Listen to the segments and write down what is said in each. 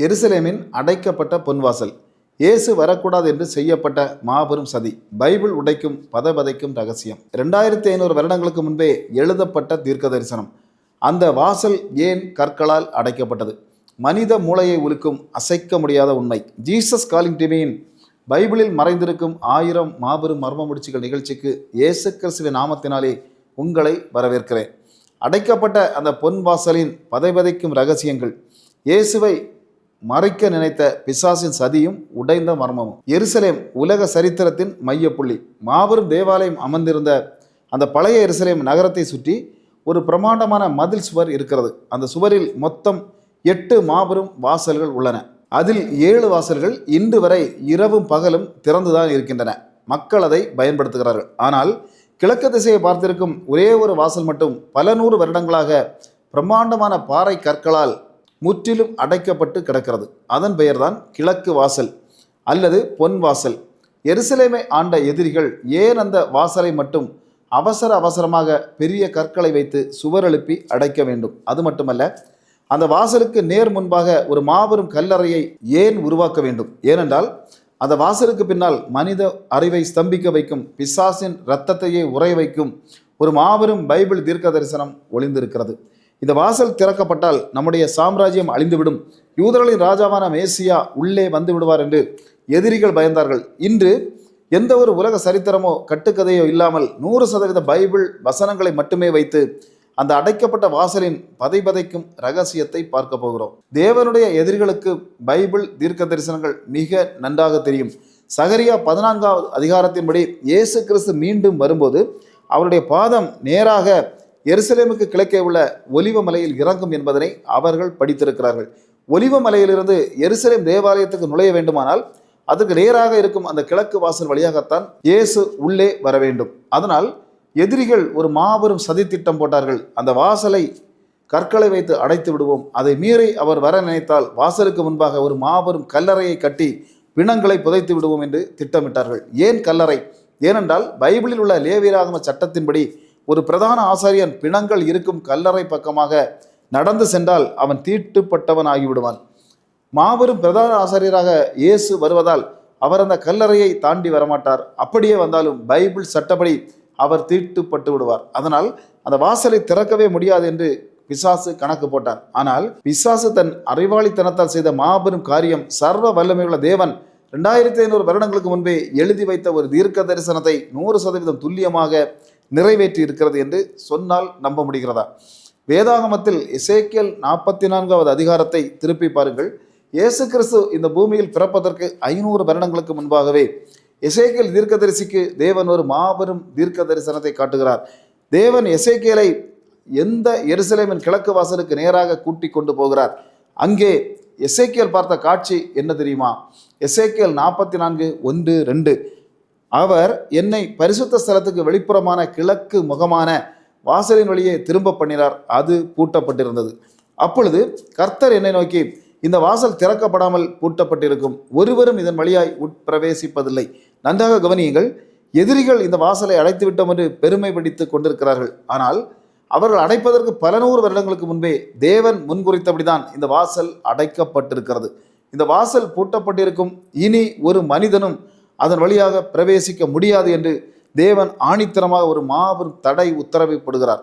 எருசலேமின் அடைக்கப்பட்ட பொன்வாசல். இயேசு வரக்கூடாது என்று செய்யப்பட்ட மாபெரும் சதி. பைபிள் உடைக்கும் பதைக்கும் ரகசியம். 2500 வருடங்களுக்கு முன்பே எழுதப்பட்ட தீர்க்க தரிசனம். அந்த வாசல் ஏன் கற்களால் அடைக்கப்பட்டது? மனித மூளையை உலுக்கும் அசைக்க முடியாத உண்மை. ஜீசஸ் காலிங் டிவியின் பைபிளில் மறைந்திருக்கும் 1000 மாபெரும் மர்ம முடிச்சுகள் நிகழ்ச்சிக்கு இயேசு கிறிஸ்துவின் நாமத்தினாலே உங்களை வரவேற்கிறேன். அடைக்கப்பட்ட அந்த பொன் வாசலின் பதைக்கும் ரகசியங்கள், இயேசுவை மறைக்க நினைத்த பிசாசின் சதியும் உடைந்த மர்மமும். எருசலேம் உலக சரித்திரத்தின் மையப்புள்ளி. மாபெரும் தேவாலயம் அமர்ந்திருந்த அந்த பழைய எருசலேம் நகரத்தை சுற்றி ஒரு பிரமாண்டமான மதில் சுவர் இருக்கிறது. அந்த சுவரில் மொத்தம் 8 மாபெரும் வாசல்கள் உள்ளன. அதில் 7 வாசல்கள் இன்று வரை இரவும் பகலும் திறந்துதான் இருக்கின்றன. மக்கள் அதை பயன்படுத்துகிறார்கள். ஆனால் கிழக்கு திசையை பார்த்திருக்கும் ஒரே ஒரு வாசல் மட்டும் பல 100 வருடங்களாக பிரம்மாண்டமான பாறை கற்களால் முற்றிலும் அடைக்கப்பட்டு கிடக்கிறது. அதன் பெயர்தான் கிழக்கு வாசல் அல்லது பொன் வாசல். எருசலேமை ஆண்ட எதிரிகள் ஏன் அந்த வாசலை மட்டும் அவசரமாக பெரிய கற்களை வைத்து சுவர் எழுப்பி அடைக்க வேண்டும்? அது மட்டுமல்ல, அந்த வாசலுக்கு நேர் முன்பாக ஒரு மாபெரும் கல்லறையை ஏன் உருவாக்க வேண்டும்? ஏனென்றால் அந்த வாசலுக்கு பின்னால் மனித அறிவை ஸ்தம்பிக்க வைக்கும், பிசாசின் இரத்தத்தையே உறைய வைக்கும் ஒரு மாபெரும் பைபிள் தீர்க்க தரிசனம் ஒளிந்திருக்கிறது. இந்த வாசல் திறக்கப்பட்டால் நம்முடைய சாம்ராஜ்யம் அழிந்துவிடும், யூதர்களின் ராஜாவான மேசியா உள்ளே வந்து விடுவார் என்று எதிரிகள் பயந்தார்கள். இன்று எந்த ஒரு உலக சரித்திரமோ கட்டுக்கதையோ இல்லாமல் 100% பைபிள் வசனங்களை மட்டுமே வைத்து அந்த அடைக்கப்பட்ட வாசலின் பதைக்கும் ரகசியத்தை பார்க்க போகிறோம். தேவனுடைய எதிரிகளுக்கு பைபிள் தீர்க்க தரிசனங்கள் மிக நன்றாக தெரியும். சகரியா 14வது அதிகாரத்தின்படி இயேசு கிறிஸ்து மீண்டும் வரும்போது அவருடைய பாதம் நேராக எருசலேமுக்கு கிழக்கே உள்ள ஒலிவ மலையில் இறங்கும் என்பதனை அவர்கள் படித்திருக்கிறார்கள். ஒலிவ மலையிலிருந்து எருசலேம் தேவாலயத்துக்கு நுழைய வேண்டுமானால் அதுக்கு நேராக இருக்கும் அந்த கிழக்கு வாசல் வழியாகத்தான் இயேசு உள்ளே வர வேண்டும். அதனால் எதிரிகள் ஒரு மாபெரும் சதித்திட்டம் போட்டார்கள். அந்த வாசலை கற்களை வைத்து அடைத்து விடுவோம், அதை மீறி அவர் வர நினைத்தால் வாசலுக்கு முன்பாக ஒரு மாபெரும் கல்லறையை கட்டி பிணங்களை புதைத்து விடுவோம் என்று திட்டமிட்டார்கள். ஏன் கல்லறை? ஏனென்றால் பைபிளில் உள்ள லேவியராகம சட்டத்தின்படி ஒரு பிரதான ஆசாரியன் பிணங்கள் இருக்கும் கல்லறை பக்கமாக நடந்து சென்றால் அவன் தீட்டுப்பட்டவன் ஆகிவிடுவான். மாபெரும் பிரதான ஆசாரியராக இயேசு வருவதால் அவர் அந்த கல்லறையை தாண்டி வரமாட்டார். அப்படியே வந்தாலும் பைபிள் சட்டப்படி அவர் தீட்டுப்பட்டு விடுவார். அதனால் அந்த வாசலை திறக்கவே முடியாது என்று பிசாசு கணக்கு போட்டார். ஆனால் பிசாசு தன் அறிவாளித்தனத்தால் செய்த மாபெரும் காரியம், சர்வ வல்லமையுள்ள தேவன் 2500 வருடங்களுக்கு முன்பே எழுதி வைத்த ஒரு தீர்க்க தரிசனத்தை 100% துல்லியமாக நிறைவேற்றி இருக்கிறது என்று சொன்னால் நம்ப முடிகிறதா? வேதாகமத்தில் எசேக்கியேல் 44வது அதிகாரத்தை திருப்பி பாருங்கள். இயேசு கிறிஸ்து இந்த பூமியில் பிறப்பதற்கு 500 வருடங்களுக்கு முன்பாகவே எசேக்கியேல் தீர்க்கதரிசிக்கு தேவன் ஒரு மாபெரும் தீர்க்க தரிசனத்தை காட்டுகிறார். தேவன் எசேக்கியேலை எந்த எருசலேமின் கிழக்கு வாசலுக்கு நேராக கூட்டி கொண்டு போகிறார். அங்கே எசேக்கியேல் பார்த்த காட்சி என்ன தெரியுமா? எசேக்கியேல் 44:1-2. அவர் என்னை பரிசுத்த ஸ்தலத்துக்கு வெளிப்புறமான கிழக்கு முகமான வாசலின் வழியே திரும்ப பண்ணினார். அது பூட்டப்பட்டிருந்தது. அப்பொழுது கர்த்தர் என்னை நோக்கி, இந்த வாசல் திறக்கப்படாமல் பூட்டப்பட்டிருக்கும், ஒருவரும் இதன் வழியாய் உட்பிரவேசிப்பதில்லை. நன்றாக கவனியுங்கள். எதிரிகள் இந்த வாசலை அடைத்து விட்டோம் என்று பெருமை பிடித்து கொண்டிருக்கிறார்கள். ஆனால் அவர்கள் அடைப்பதற்கு பல 100 வருடங்களுக்கு முன்பே தேவன் முன்குறித்தபடிதான் இந்த வாசல் அடைக்கப்பட்டிருக்கிறது. இந்த வாசல் பூட்டப்பட்டிருக்கும், இனி ஒரு மனிதனும் அதன் வழியாக பிரவேசிக்க முடியாது என்று தேவன் ஆணித்தரமாக ஒரு மாபெரும் தடை உத்தரவை போடுகிறார்.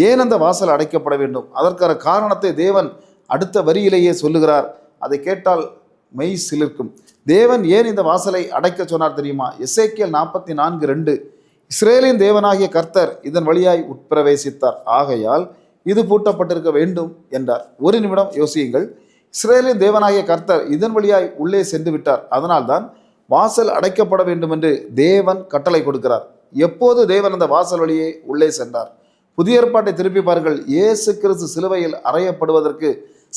ஏன் அந்த வாசல் அடைக்கப்பட வேண்டும்? அதற்கான காரணத்தை தேவன் அடுத்த வரியிலேயே சொல்லுகிறார். அதை கேட்டால் மெய் சிலிர்க்கும். தேவன் ஏன் இந்த வாசலை அடைக்க சொன்னார் தெரியுமா? எசேக்கியேல் 44:2. இஸ்ரேலின் தேவனாகிய கர்த்தர் இதன் வழியாய் உட்பிரவேசித்தார், ஆகையால் இது பூட்டப்பட்டிருக்க வேண்டும் என்றார். ஒரு நிமிடம் யோசியுங்கள். இஸ்ரேலின் தேவனாகிய கர்த்தர் இதன் வழியாய் உள்ளே சென்று விட்டார். அதனால்தான் வாசல் அடைக்கப்பட வேண்டும் என்று தேவன் கட்டளை கொடுக்கிறார். எப்போது தேவன் அந்த வாசல் வழியே உள்ளே சென்றார்? புதிய ஏற்பாட்டை திருப்பி பாருங்கள். இயேசு கிறிஸ்து சிலுவையில் அறையப்படுவதற்கு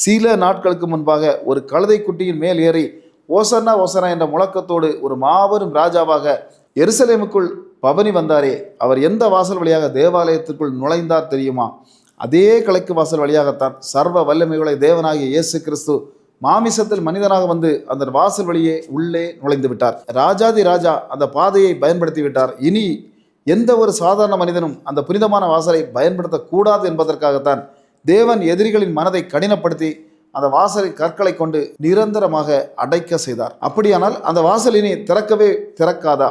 சில நாட்களுக்கு முன்பாக ஒரு கழுதை குட்டியின் மேல் ஏறி ஓசன்னா ஓசனா என்ற முழக்கத்தோடு ஒரு மாபெரும் ராஜாவாக எருசலேமுக்குள் பவனி வந்தாரே, அவர் எந்த வாசல் வழியாக தேவாலயத்திற்குள் நுழைந்தார் தெரியுமா? அதே கிழக்கு வாசல் வழியாகத்தான் சர்வ வல்லமையுள்ள தேவனாகிய இயேசு கிறிஸ்து மாமிசத்தில் மனிதனாக வந்து அந்த வாசல் வழியே உள்ளே நுழைந்து விட்டார். ராஜாதி ராஜா அந்த பாதையை பயன்படுத்தி விட்டார். இனி எந்த ஒரு சாதாரண மனிதனும் அந்த புனிதமான வாசலை பயன்படுத்தக்கூடாது என்பதற்காகத்தான் தேவன் எதிரிகளின் மனதை கடினப்படுத்தி அந்த வாசலின் கற்களை கொண்டு நிரந்தரமாக அடைக்க செய்தார். அப்படியானால் அந்த வாசல் இனி திறக்கவே திறக்காதா?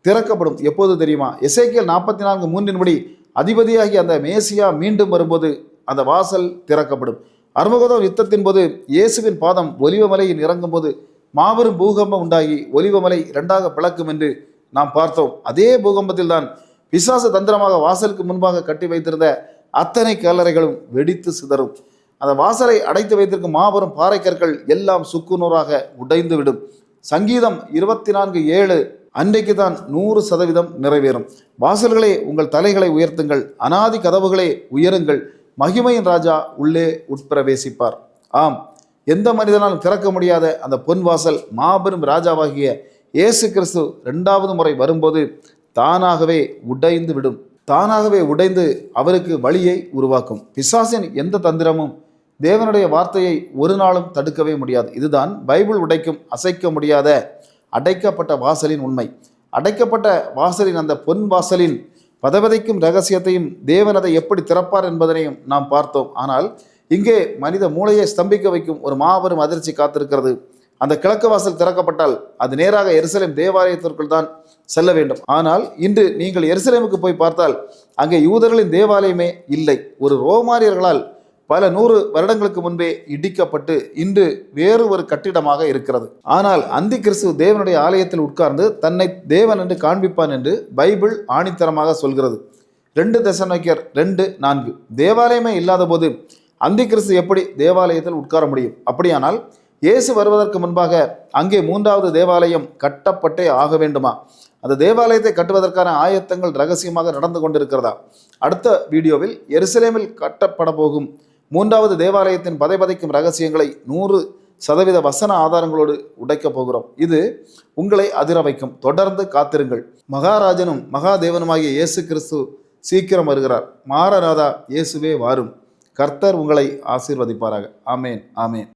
திறக்கப்படும். எப்போது தெரியுமா? எசேக்கியேல் 44:3 அதிபதியாகி அந்த மேசியா மீண்டும் வரும்போது அந்த வாசல் திறக்கப்படும். அர்மகதோன் யுத்தத்தின் போது இயேசுவின் பாதம் ஒலிவமலையில் இறங்கும் போது மாபெரும் பூகம்பம் உண்டாகி ஒலிவமலை 2ஆக பிளக்கும் என்று நாம் பார்த்தோம். அதே பூகம்பத்தில் தான் பிசாசு தந்திரமாக வாசலுக்கு முன்பாக கட்டி வைத்திருந்த அத்தனை கல்லறைகளும் வெடித்து சிதறும். அந்த வாசலை அடைத்து வைத்திருக்கும் மாபெரும் பாறை கற்கள் எல்லாம் சுக்குநூறாக உடைந்து விடும். சங்கீதம் 24:7 அன்றைக்கு தான் 100% நிறைவேறும். வாசல்களே உங்கள் தலைகளை உயர்த்துங்கள், அனாதி கதவுகளே உயருங்கள், மகிமையின் ராஜா உள்ளே உட்பிரவேசிப்பார். ஆம், எந்த மனிதனாலும் திறக்க முடியாத அந்த பொன் வாசல் மாபெரும் ராஜாவாகிய இயேசு கிறிஸ்து 2வது முறை வரும்போது தானாகவே உடைந்து விடும். தானாகவே உடைந்து அவருக்கு வழியை உருவாக்கும். பிசாசின் எந்த தந்திரமும் தேவனுடைய வார்த்தையை ஒரு நாளும் தடுக்கவே முடியாது. இதுதான் பைபிள் உடைக்கும் அசைக்க முடியாத அடைக்கப்பட்ட வாசலின் உண்மை. அடைக்கப்பட்ட வாசலின் அந்த பொன் வாசலின் பதவதைக்கும் ரகசியத்தையும் தேவன் அதை எப்படி திறப்பார் என்பதனையும் நாம் பார்த்தோம். ஆனால் இங்கே மனித மூளையை ஸ்தம்பிக்க வைக்கும் ஒரு மாபெரும் அதிர்ச்சி காத்திருக்கிறது. அந்த கிழக்கு வாசல் திறக்கப்பட்டால் அது நேராக எருசலேம் தேவாலயத்திற்குள் தான் செல்ல வேண்டும். ஆனால் இன்று நீங்கள் எருசலேமுக்கு போய் பார்த்தால் அங்கே யூதர்களின் தேவாலயமே இல்லை. ஒரு ரோமானியர்களால் பல 100 வருடங்களுக்கு முன்பே இடிக்கப்பட்டு இன்று வேறு ஒரு கட்டிடமாக இருக்கிறது. ஆனால் அந்தி கிறிஸ்து தேவனுடைய ஆலயத்தில் உட்கார்ந்து தன்னை தேவன் என்று காண்பிப்பான் என்று பைபிள் ஆணித்தரமாக சொல்கிறது. 2 தெசலோனிக்கேயர் 2:4 தேவாலயமே இல்லாத போது அந்தி கிறிஸ்து எப்படி தேவாலயத்தில் உட்கார முடியும்? அப்படியானால் இயேசு வருவதற்கு முன்பாக அங்கே 3வது தேவாலயம் கட்டப்பட்டே ஆக வேண்டுமா? அந்த தேவாலயத்தை கட்டுவதற்கான ஆயத்தங்கள் ரகசியமாக நடந்து கொண்டிருக்கிறதா? அடுத்த வீடியோவில் எருசலேமில் கட்டப்பட போகும் 3வது தேவாலயத்தின் பதைபதைக்கும் ரகசியங்களை 100% வசன ஆதாரங்களோடு உடைக்கப் போகிறோம். இது உங்களை அதிர வைக்கும். தொடர்ந்து காத்திருங்கள். மகாராஜனும் மகாதேவனுமாகிய இயேசு கிறிஸ்து சீக்கிரம் வருகிறார். மாரநாதா இயேசுவே வாரும். கர்த்தர் உங்களை ஆசீர்வதிப்பாராக. ஆமேன், ஆமேன்.